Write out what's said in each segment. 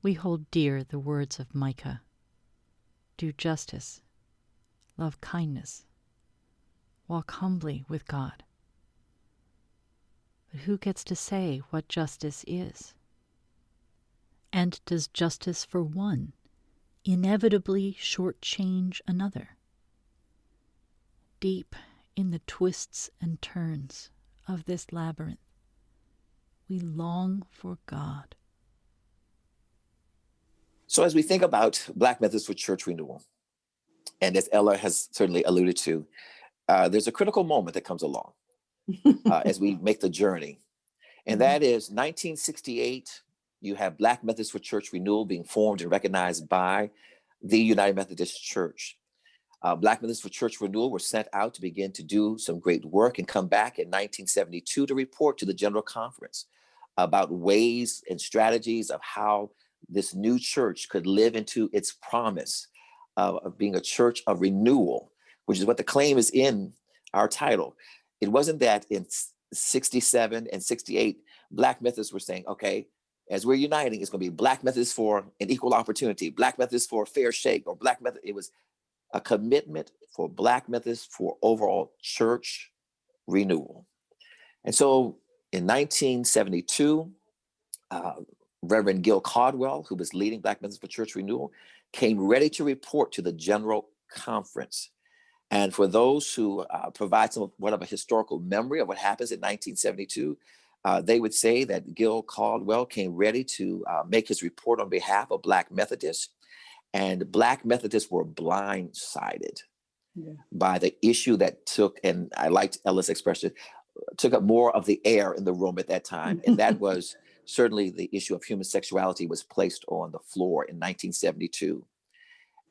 We hold dear the words of Micah. Do justice, love kindness, walk humbly with God. But who gets to say what justice is? And does justice for one inevitably shortchange another? Deep in the twists and turns of this labyrinth, we long for God. So as we think about Black Methods for Church Renewal, and as Ella has certainly alluded to, there's a critical moment that comes along as we make the journey. And that is 1968, you have Black Methods for Church Renewal being formed and recognized by the United Methodist Church. Black Methods for Church Renewal were sent out to begin to do some great work and come back in 1972 to report to the General Conference about ways and strategies of how this new church could live into its promise of being a church of renewal, which is what the claim is in our title. It wasn't that in 67 and 68, Black Methodists were saying, okay, as we're uniting, it's going to be Black Methodists for an equal opportunity, Black Methodists for a fair shake, or Black Methodist. It was a commitment for Black Methodists for overall church renewal. And so in 1972, Reverend Gil Caldwell, who was leading Black Methodists for Church Renewal, came ready to report to the General Conference. And for those who provide somewhat of a historical memory of what happens in 1972, they would say that Gil Caldwell came ready to make his report on behalf of Black Methodists. And Black Methodists were blindsided by the issue that took, and I liked Ella's expression, took up more of the air in the room at that time. And that was certainly the issue of human sexuality was placed on the floor in 1972.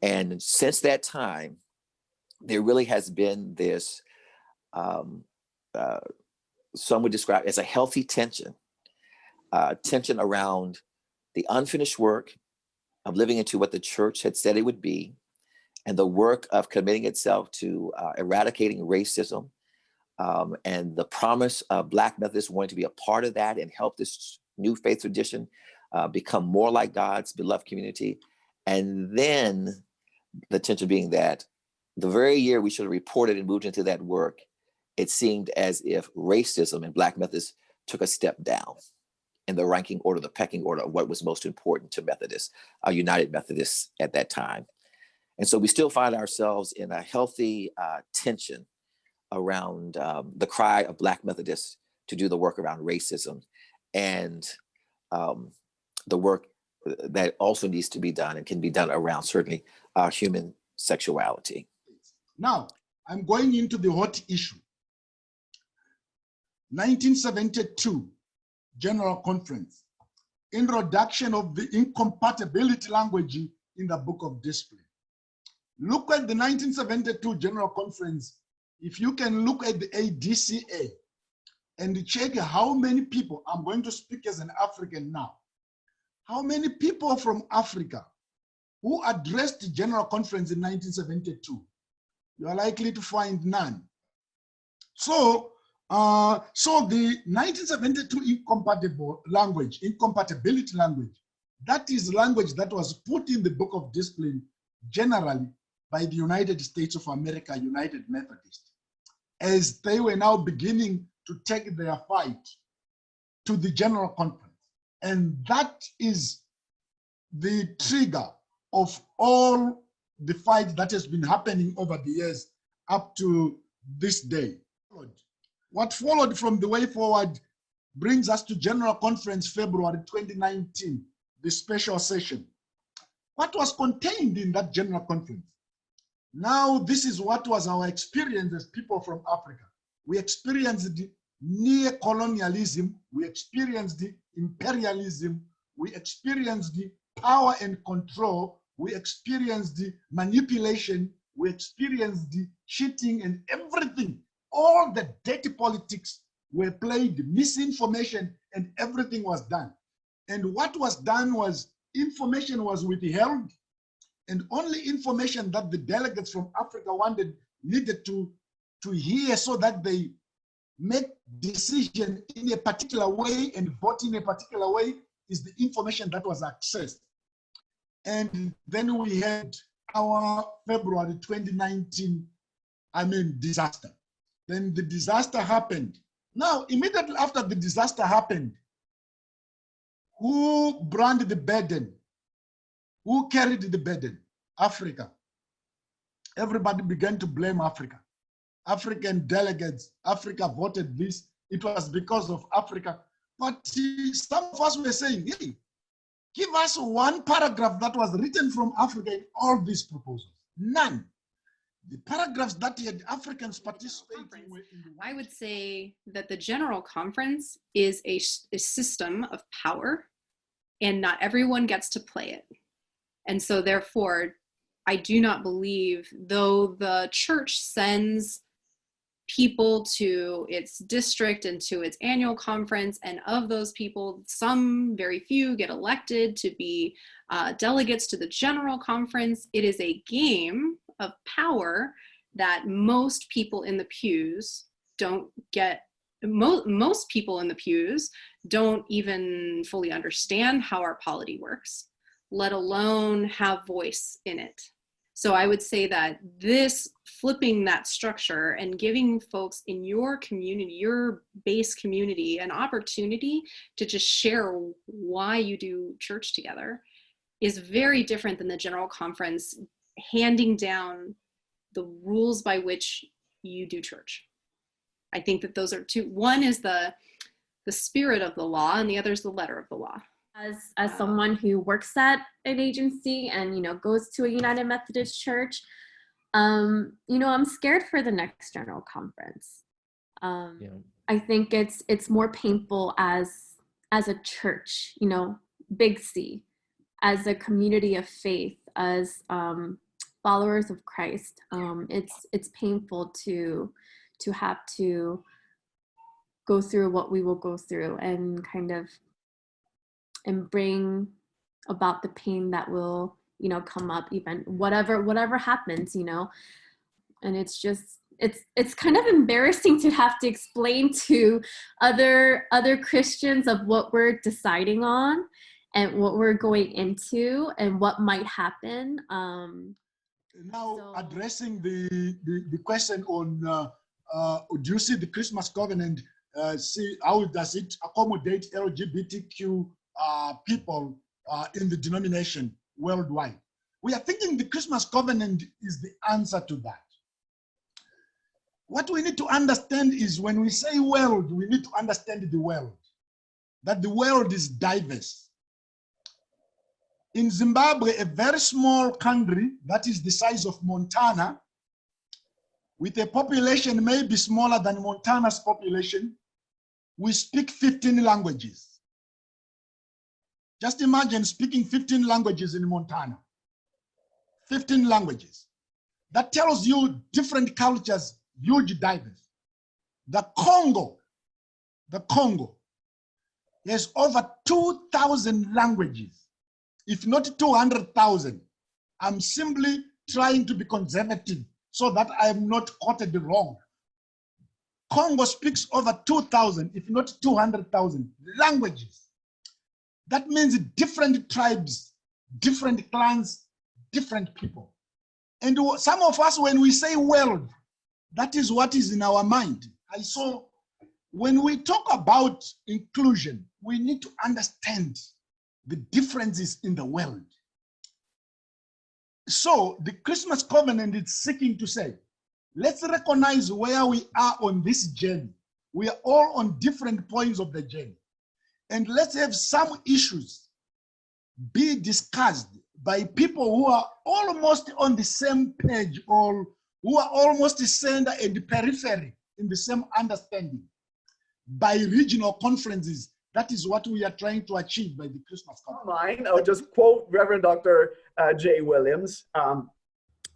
And since that time, there really has been this, some would describe as a healthy tension around the unfinished work of living into what the church had said it would be, and the work of committing itself to eradicating racism, and the promise of Black Methodists wanting to be a part of that and help this new faith tradition become more like God's beloved community. And then the tension being that the very year we should have reported and moved into that work, it seemed as if racism in Black Methodists took a step down in the ranking order, the pecking order of what was most important to Methodists, United Methodists at that time. And so we still find ourselves in a healthy tension around the cry of Black Methodists to do the work around racism and the work that also needs to be done and can be done around certainly human sexuality. Now, I'm going into the hot issue. 1972 General Conference, introduction of the Incompatibility Language in the Book of Discipline. Look at the 1972 General Conference. If you can look at the ADCA and check how many people, I'm going to speak as an African now, how many people from Africa who addressed the General Conference in 1972, you are likely to find none. So the 1972 Incompatibility Language, that is language that was put in the Book of Discipline generally by the United States of America, United Methodists, as they were now beginning to take their fight to the General Conference. And that is the trigger of all the fight that has been happening over the years up to this day. What followed from the way forward brings us to General Conference February 2019, the special session. What was contained in that General Conference? Now, this is what was our experience as people from Africa. We experienced the neo-colonialism, we experienced the imperialism, we experienced the power and control, we experienced the manipulation, we experienced the cheating and everything. All the dirty politics were played, misinformation, and everything was done. And what was done was information was withheld, and only information that the delegates from Africa needed to hear so that they make decision in a particular way and vote in a particular way is the information that was accessed. And then we had our February 2019, disaster. Then the disaster happened. Now, immediately after the disaster happened, who brought the burden? Who carried the burden? Africa. Everybody began to blame Africa. African delegates, Africa voted this. It was because of Africa. But some of us were saying, hey, give us one paragraph that was written from Africa in all these proposals. None. The paragraphs that had Africans participating were in the I would say that the General Conference is a system of power, and not everyone gets to play it. And so therefore, I do not believe, though the church sends people to its district and to its annual conference, and of those people, some, very few, get elected to be delegates to the General Conference. It is a game of power that most people in the pews don't get. Most people in the pews don't even fully understand how our polity works, let alone have voice in it. So I would say that this flipping that structure and giving folks in your community, your base community, an opportunity to just share why you do church together is very different than the General Conference handing down the rules by which you do church. I think that those are two. One is the spirit of the law, and the other is the letter of the law. As someone who works at an agency and, goes to a United Methodist church, I'm scared for the next General Conference. I think it's more painful as a church, big C, as a community of faith, as followers of Christ. It's painful to have to go through what we will go through and and bring about the pain that will, come up, even whatever happens, and it's just, it's kind of embarrassing to have to explain to other Christians of what we're deciding on and what we're going into and what might happen. Addressing the question on, do you see the Christmas covenant, see how does it accommodate LGBTQ people in the denomination worldwide? We are thinking the Christmas covenant is the answer to that. What we need to understand is when we say world, we need to understand the world, that the world is diverse. In Zimbabwe, a very small country that is the size of Montana, with a population maybe smaller than Montana's population, we speak 15 languages. Just imagine speaking 15 languages in Montana. 15 languages. That tells you different cultures, huge diverse. The Congo has over 2,000 languages, if not 200,000. I'm simply trying to be conservative so that I am not quoted wrong. Congo speaks over 2,000, if not 200,000 languages. That means different tribes, different clans, different people. And some of us, when we say world, that is what is in our mind. And so when we talk about inclusion, we need to understand the differences in the world. So the Christmas covenant is seeking to say, let's recognize where we are on this journey. We are all on different points of the journey. And let's have some issues be discussed by people who are almost on the same page or who are almost center and periphery in the same understanding by regional conferences. That is what we are trying to achieve by the Christmas conference. I'll just quote Reverend Dr. J. Williams.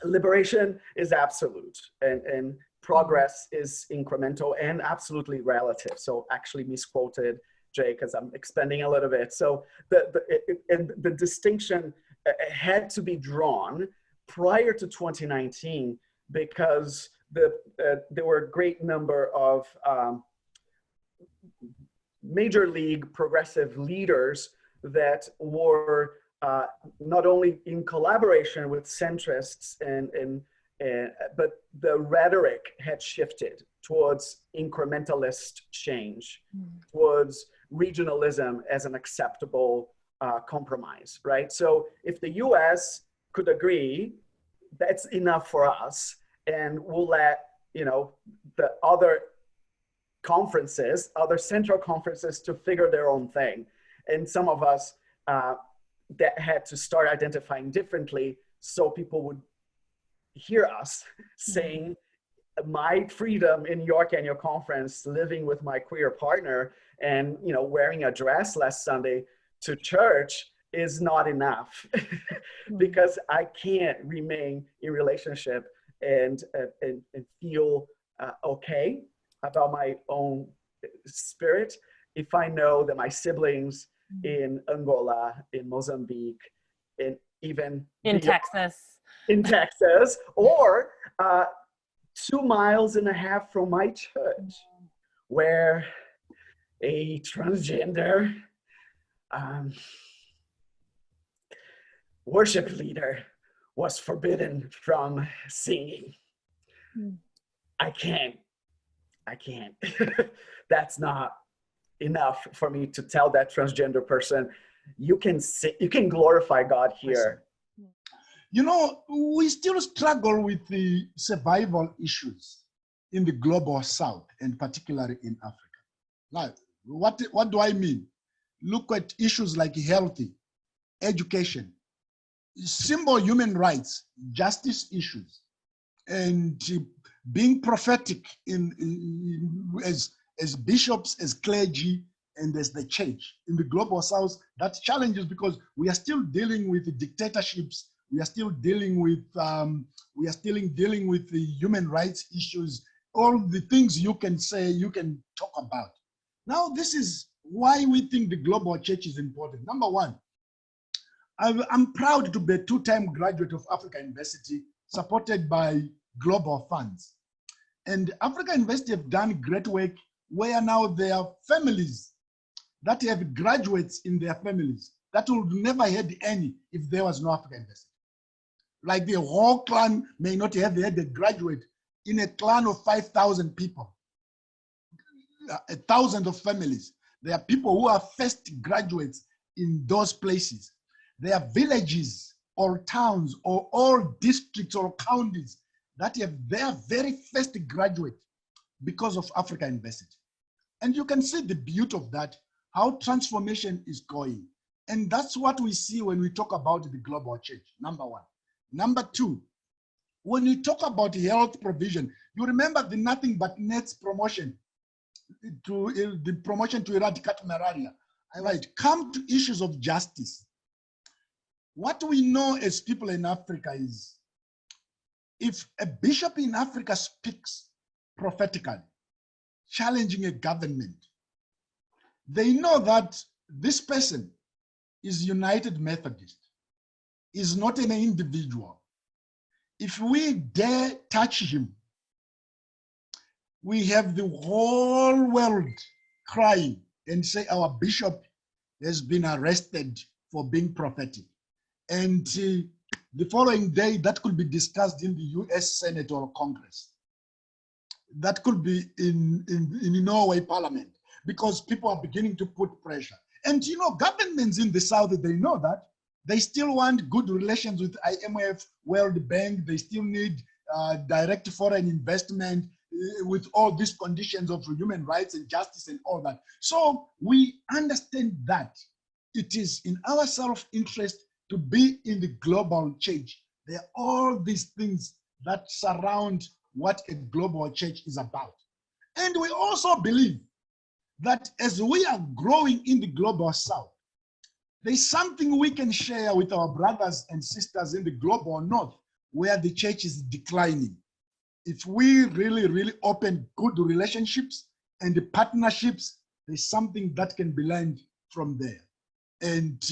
Liberation is absolute and progress is incremental and absolutely relative. So actually misquoted Jay, because I'm expanding a little bit. So the distinction had to be drawn prior to 2019 because there were a great number of major league progressive leaders that were not only in collaboration with centrists, but the rhetoric had shifted towards incrementalist change, towards regionalism as an acceptable compromise, right? So if the US could agree, that's enough for us, and we'll let, you know, the other conferences, other central conferences, to figure their own thing. And some of us that had to start identifying differently so people would hear us saying, my freedom in York Annual Conference, living with my queer partner and, you know, wearing a dress last Sunday to church is not enough because I can't remain in relationship and feel okay about my own spirit if I know that my siblings in Angola, in Mozambique, and even in Texas, or 2.5 miles from my church, where a transgender worship leader was forbidden from singing. I can't. That's not enough for me to tell that transgender person, you can glorify God here. You know, we still struggle with the survival issues in the global south, and particularly in Africa. Now, what do I mean? Look at issues like health, education, simple human rights, justice issues, and being prophetic as bishops, as clergy, and as the church. In the global south, that's challenges because we are still dealing with the dictatorships. We are still dealing with the human rights issues, all the things you can say, you can talk about. Now, this is why we think the global church is important. Number one, I'm proud to be a 2-time graduate of Africa University, supported by global funds. And Africa University have done great work where now there are families that have graduates in their families that would never had any if there was no Africa University. Like the whole clan may not have had a graduate in a clan of 5,000 people, 1,000 of families. There are people who are first graduates in those places. There are villages or towns or all districts or counties that have their very first graduate because of Africa University. And you can see the beauty of that, how transformation is going. And that's what we see when we talk about the global church, number one. Number two, when you talk about health provision, you remember the Nothing But Nets promotion, the promotion to eradicate malaria. Right. Come to issues of justice. What we know as people in Africa is, if a bishop in Africa speaks prophetically, challenging a government, they know that this person is United Methodist, is not an individual. If we dare touch him, we have the whole world crying and say our bishop has been arrested for being prophetic. And the following day, that could be discussed in the US Senate or Congress. That could be in Norway Parliament, because people are beginning to put pressure. And you know, governments in the South, they know that. They still want good relations with IMF, World Bank. They still need direct foreign investment with all these conditions of human rights and justice and all that. So we understand that it is in our self-interest to be in the global church. There are all these things that surround what a global church is about. And we also believe that as we are growing in the global south, there's something we can share with our brothers and sisters in the global north, where the church is declining. If we really open good relationships and the partnerships, there's something that can be learned from there, and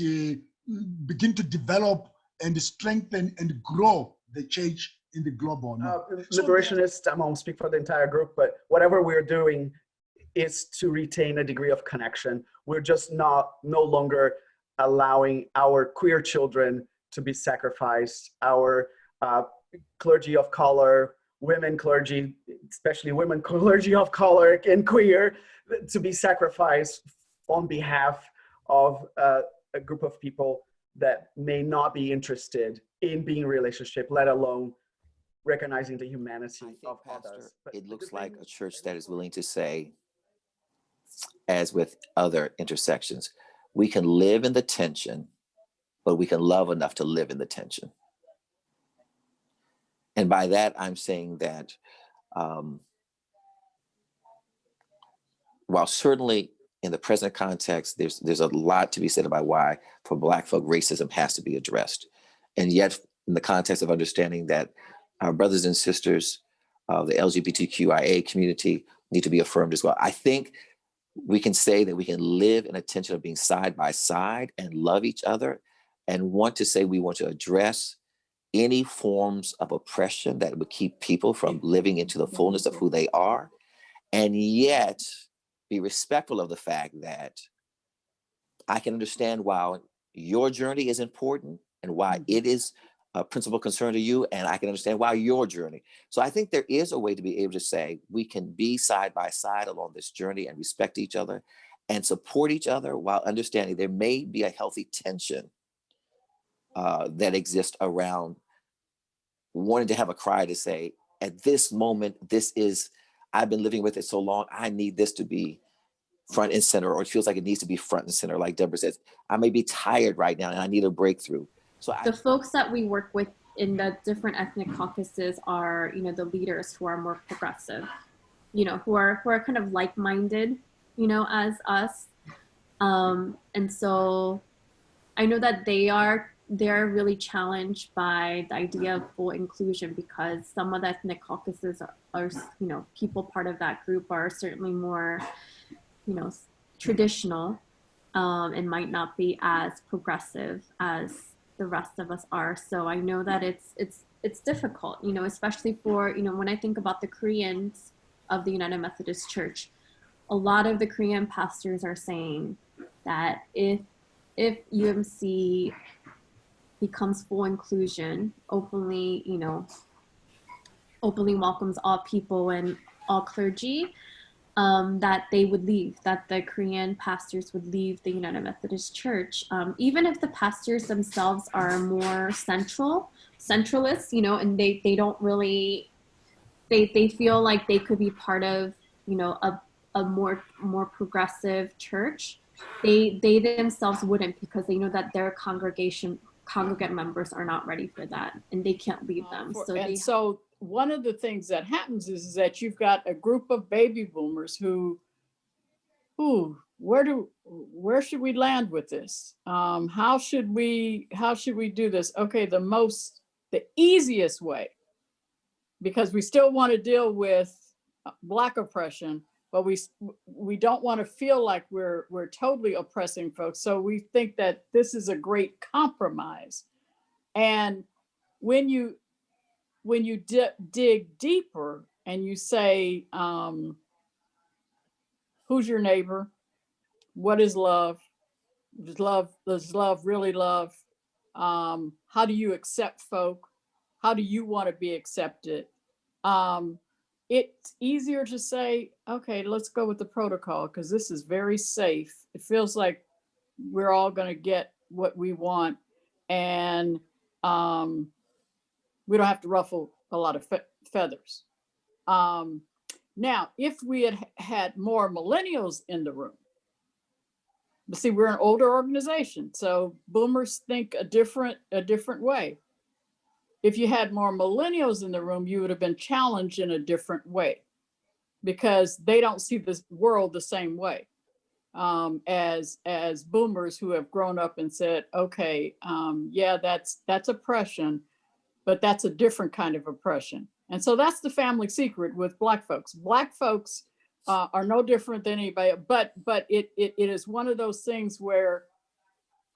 begin to develop and strengthen and grow the church in the global north. Liberationists, I won't speak for the entire group, but whatever we're doing is to retain a degree of connection. We're just no longer allowing our queer children to be sacrificed, our clergy of color, women clergy, especially women clergy of color and queer, to be sacrificed on behalf of a group of people that may not be interested in being in a relationship, let alone recognizing the humanity of Pastor, others. it looks like a church that is willing to say, as with other intersections, we can live in the tension, but we can love enough to live in the tension. And by that, I'm saying that while certainly in the present context, there's a lot to be said about why for Black folk racism has to be addressed. And yet in the context of understanding that our brothers and sisters of the LGBTQIA community need to be affirmed as well. I think we can say that we can live in a tension of being side by side and love each other and want to say we want to address any forms of oppression that would keep people from living into the fullness of who they are, and yet be respectful of the fact that I can understand why your journey is important and why it is a principal concern to you, and I can understand why your journey. So I think there is a way to be able to say we can be side by side along this journey and respect each other and support each other while understanding there may be a healthy tension that exists around wanting to have a cry to say, at this moment, this is, I've been living with it so long, I need this to be front and center, or it feels like it needs to be front and center. Like Deborah says, I may be tired right now and I need a breakthrough. So the folks that we work with in the different ethnic caucuses are, you know, the leaders who are more progressive, you know, who are kind of like-minded, you know, as us. And so I know that they're really challenged by the idea of full inclusion, because some of the ethnic caucuses are, you know, people part of that group are certainly more, you know, traditional, and might not be as progressive as the rest of us are. So I know that it's difficult, you know, especially for, you know, when I think about the Koreans of the United Methodist Church, a lot of the Korean pastors are saying that if UMC becomes full inclusion, openly, you know, openly welcomes all people and all clergy, that they would leave, that the Korean pastors would leave the United Methodist Church, even if the pastors themselves are more centralists, you know, and they don't really, they feel like they could be part of, you know, a more progressive church. They themselves wouldn't, because they know that their congregant members are not ready for that, and they can't leave them. So one of the things that happens is that you've got a group of baby boomers who where should we land with this? How should we do this? Okay, the easiest way, because we still want to deal with Black oppression, but we don't want to feel like we're totally oppressing folks. So we think that this is a great compromise. And when you dig deeper and you say, who's your neighbor? What is love? Does love really love? How do you accept folk? How do you want to be accepted? It's easier to say, okay, let's go with the protocol because this is very safe. It feels like we're all going to get what we want, and we don't have to ruffle a lot of feathers. Now, if we had had more millennials in the room, but see, we're an older organization, so boomers think a different way. If you had more millennials in the room, you would have been challenged in a different way, because they don't see this world the same way as boomers who have grown up and said, okay, yeah, that's oppression, but that's a different kind of oppression. And so that's the family secret with Black folks. Black folks are no different than anybody, but it is one of those things where,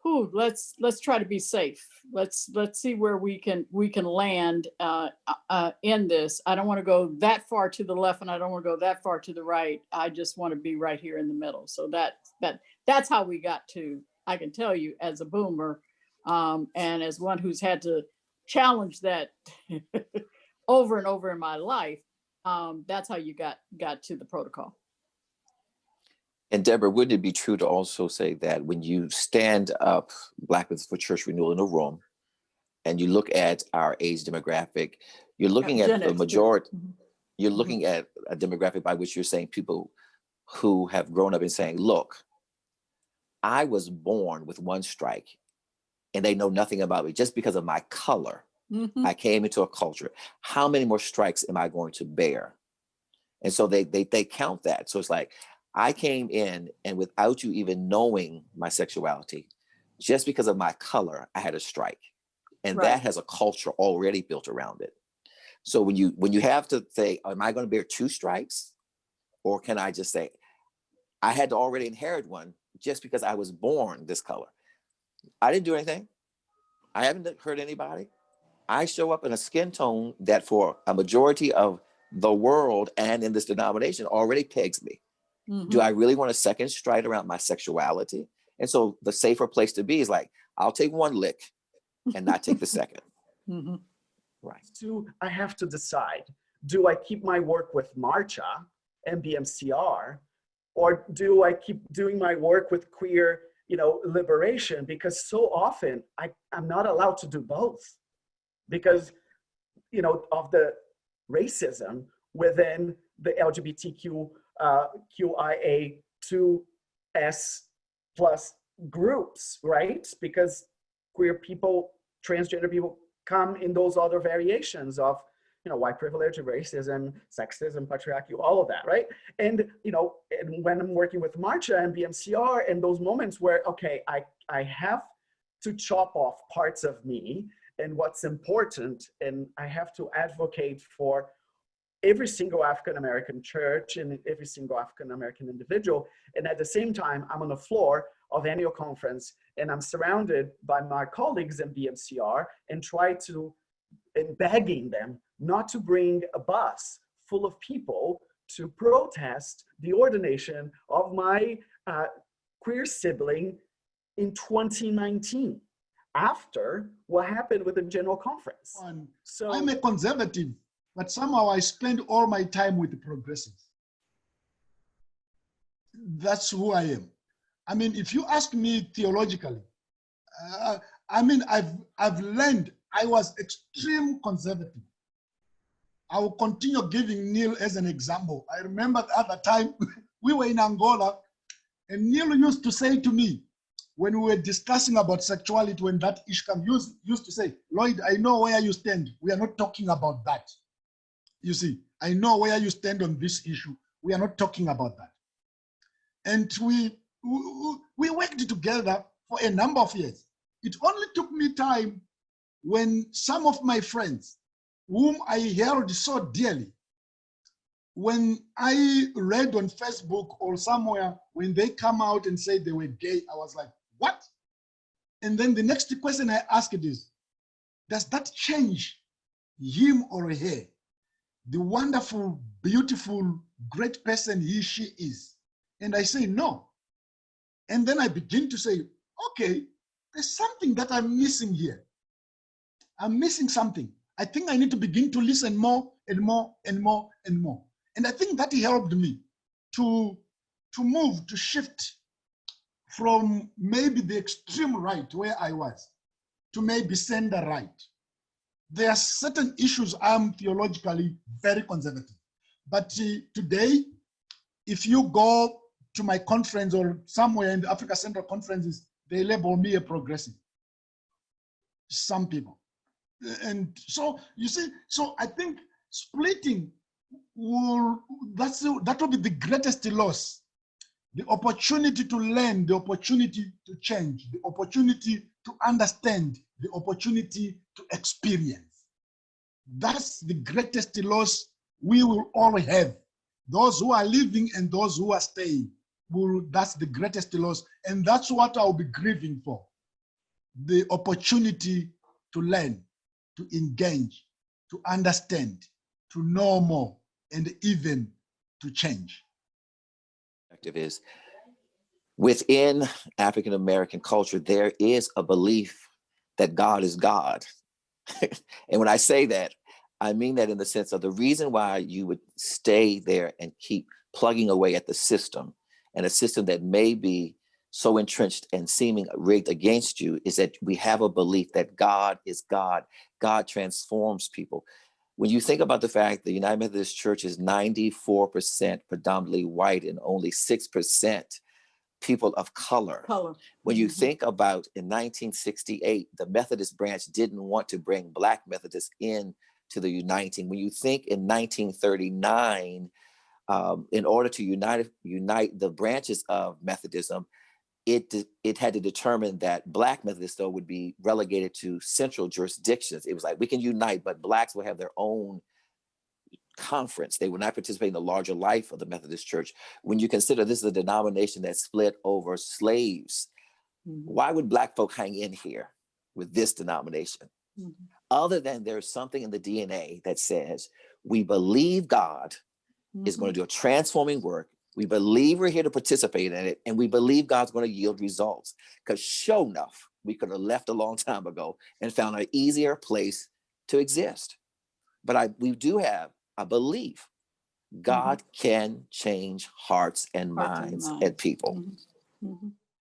let's try to be safe. Let's see where we can land in this. I don't want to go that far to the left, and I don't want to go that far to the right. I just want to be right here in the middle. So that's how we got to I can tell you as a boomer, and as one who's had to challenge that over and over in my life, that's how you got to the protocol. And Deborah, wouldn't it be true to also say that when you stand up Black Methodist for Church Renewal in a room and you look at our age demographic, you're looking at the majority, you're looking at a demographic by which you're saying people who have grown up and saying, look, I was born with one strike and they know nothing about me just because of my color. I came into a culture. How many more strikes am I going to bear? And so they count that. So it's like, I came in and without you even knowing my sexuality, just because of my color, I had a strike. And that has a culture already built around it. So when you have to say, am I going to bear 2 strikes? Or can I just say, I had to already inherit one just because I was born this color. I didn't do anything. I haven't hurt anybody. I show up in a skin tone that for a majority of the world and in this denomination already pegs me. Do I really want a second strike around my sexuality? And so the safer place to be is like, I'll take 1 lick and not take the second. Right. So I have to decide, do I keep my work with Marcha and BMCR, or do I keep doing my work with queer, liberation? Because so often I'm not allowed to do both because, of the racism within the LGBTQ QIA2S plus groups, right? Because queer people, transgender people come in those other variations of, white privilege, racism, sexism, patriarchy, all of that, right? And, and when I'm working with Marcha and BMCR and those moments where, okay, I have to chop off parts of me and what's important, and I have to advocate for every single African-American church and every single African-American individual. And at the same time, I'm on the floor of annual conference and I'm surrounded by my colleagues in BMCR and begging them not to bring a bus full of people to protest the ordination of my queer sibling in 2019, after what happened with the General Conference. So I'm a conservative, but somehow I spend all my time with the progressives. That's who I am. I mean, if you ask me theologically, I've learned I was extreme conservative. I will continue giving Neil as an example. I remember the other time we were in Angola and Neil used to say to me, when we were discussing about sexuality, when that issue came, used to say, Lloyd, I know where you stand. We are not talking about that. You see, I know where you stand on this issue. We are not talking about that. And we worked together for a number of years. It only took me time when some of my friends, whom I held so dearly, when I read on Facebook or somewhere, when they come out and say they were gay, I was like, what? And then the next question I asked is, does that change him or her, the wonderful, beautiful, great person he, she is? And I say, no. And then I begin to say, okay, there's something that I'm missing here. I'm missing something. I think I need to begin to listen more and more and more and more. And I think that helped me to move, to shift from maybe the extreme right where I was to maybe center right. There are certain issues I'm theologically very conservative. But today, if you go to my conference or somewhere in the Africa Central conferences, they label me a progressive. Some people. And so, you see, so I think splitting that will be the greatest loss. The opportunity to learn, the opportunity to change, the opportunity to understand, the opportunity to experience. That's the greatest loss we will all have. Those who are living and those who are staying, that's the greatest loss. And that's what I'll be grieving for. The opportunity to learn, to engage, to understand, to know more, and even to change. Is Within African American culture, there is a belief that God is God. And when I say that, I mean that in the sense of the reason why you would stay there and keep plugging away at the system, and a system that may be so entrenched and seeming rigged against you, is that we have a belief that God is God. God transforms people. When you think about the fact the United Methodist Church is 94% predominantly white and only 6% people of color. When you think about in 1968, the Methodist branch didn't want to bring Black Methodists in to the uniting. When you think in 1939, in order to unite the branches of Methodism, it had to determine that Black Methodists, though, would be relegated to central jurisdictions. It was like, we can unite, but Blacks will have their own conference. They would not participate in the larger life of the Methodist Church. When you consider this is a denomination that split over slaves, why would Black folk hang in here with this denomination? Other than there's something in the DNA that says, we believe God is going to do a transforming work. We believe we're here to participate in it, and we believe God's going to yield results. Because sure enough, we could have left a long time ago and found an easier place to exist. But we do have a belief God can change hearts and minds and people.